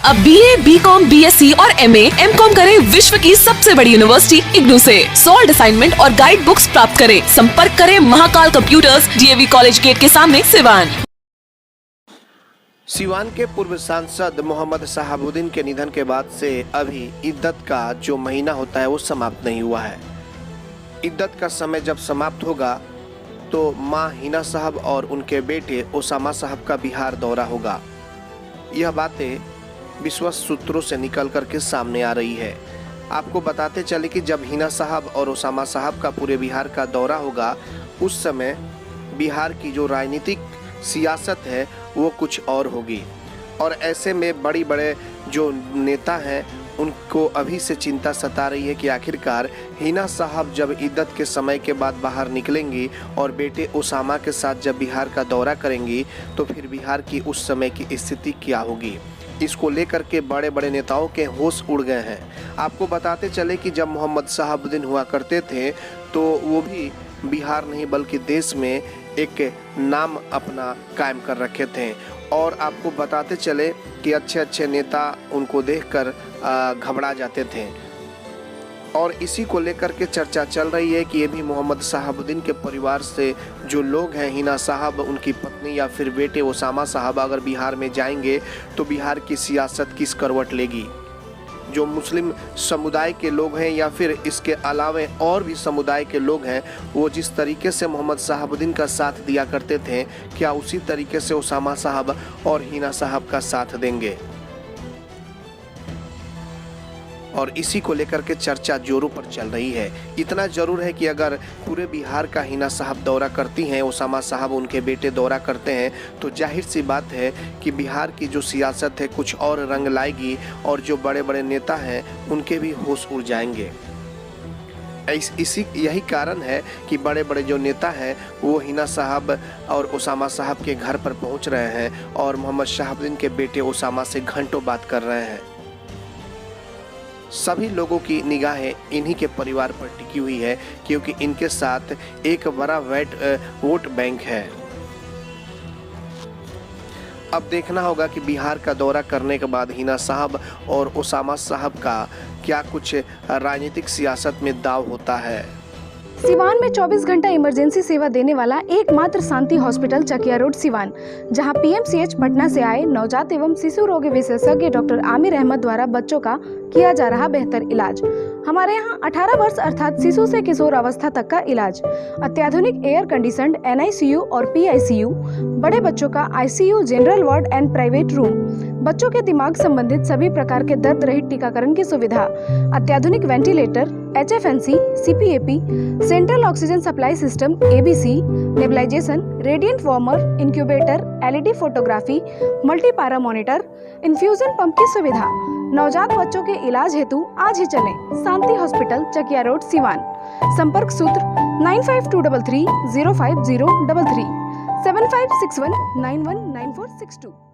अब BA, BCom, BSc और MA, MCom करें विश्व की सबसे बड़ी यूनिवर्सिटी इग्नू से। सॉल्ड असाइनमेंट और गाइड बुक्स प्राप्त करें। संपर्क करें Mahakal computers, DAV college gate के सामने, सिवान। सिवान के पूर्व सांसद मोहम्मद शहाबुद्दीन के निधन के बाद से अभी इद्दत का जो महीना होता है वो समाप्त नहीं हुआ है। इद्दत का समय जब समाप्त होगा तो मां हिना साहब और उनके बेटे ओसामा साहब का बिहार दौरा होगा। यह बातें विश्वस्त सूत्रों से निकल कर के सामने आ रही है। आपको बताते चले कि जब हिना साहब और ओसामा साहब का पूरे बिहार का दौरा होगा, उस समय बिहार की जो राजनीतिक सियासत है वो कुछ और होगी। और ऐसे में बड़े जो नेता हैं उनको अभी से चिंता सता रही है कि आखिरकार हिना साहब जब इद्दत के समय के बाद बाहर निकलेंगी और बेटे ओसामा के साथ जब बिहार का दौरा करेंगी तो फिर बिहार की उस समय की स्थिति क्या होगी। इसको लेकर के बड़े नेताओं के होश उड़ गए हैं। आपको बताते चले कि जब मोहम्मद शहाबुद्दीन हुआ करते थे तो वो भी बिहार नहीं बल्कि देश में एक नाम अपना कायम कर रखे थे। और आपको बताते चले कि अच्छे नेता उनको देखकर घबरा जाते थे। और इसी को लेकर के चर्चा चल रही है कि ये भी मोहम्मद शहाबुद्दीन के परिवार से जो लोग हैं, हिना साहब, उनकी पत्नी या फिर बेटे ओसामा साहब अगर बिहार में जाएंगे तो बिहार की सियासत किस करवट लेगी। जो मुस्लिम समुदाय के लोग हैं या फिर इसके अलावा और भी समुदाय के लोग हैं, वो जिस तरीके से मोहम्मद शहाबुद्दीन का साथ दिया करते थे, क्या उसी तरीके से ओसामा साहब और हिना साहब का साथ देंगे। और इसी को लेकर के चर्चा जोरों पर चल रही है। इतना जरूर है कि अगर पूरे बिहार का हिना साहब दौरा करती हैं, ओसामा साहब उनके बेटे दौरा करते हैं, तो जाहिर सी बात है कि बिहार की जो सियासत है कुछ और रंग लाएगी और जो बड़े नेता हैं उनके भी होश उड़ जाएंगे। यही कारण है कि बड़े जो नेता हैं वो हिना साहब और ओसामा साहब के घर पर पहुंच रहे हैं और मोहम्मद शहाबुद्दीन के बेटे ओसामा से घंटों बात कर रहे हैं। सभी लोगों की निगाहें इन्हीं के परिवार पर टिकी हुई है क्योंकि इनके साथ एक बड़ा वोट बैंक है। अब देखना होगा कि बिहार का दौरा करने के बाद हिना साहब और ओसामा साहब का क्या कुछ राजनीतिक सियासत में दांव होता है। सिवान में 24 घंटा इमरजेंसी सेवा देने वाला एकमात्र शांति हॉस्पिटल चकिया रोड सिवान, जहां PMCH पटना से आए नवजात एवं शिशु रोग विशेषज्ञ डॉक्टर आमिर अहमद द्वारा बच्चों का किया जा रहा बेहतर इलाज। हमारे यहां 18 वर्ष अर्थात शिशु से किशोर अवस्था तक का इलाज, अत्याधुनिक एयर कंडीशनड NICU और PICU, बड़े बच्चों का ICU, general ward and private room, बच्चों के दिमाग संबंधित सभी प्रकार के दर्द रहित टीकाकरण की सुविधा, अत्याधुनिक ventilator, HFNC, CPAP, central oxygen supply system ABC, nebulization, radiant warmer, incubator, LED photography, multipara monitor, infusion pump की सुविधा। नवजात बच्चों के इलाज हेतु आज ही चलें शांति हॉस्पिटल चकिया रोड सिवान। संपर्क सूत्र 9523305033 7561919462।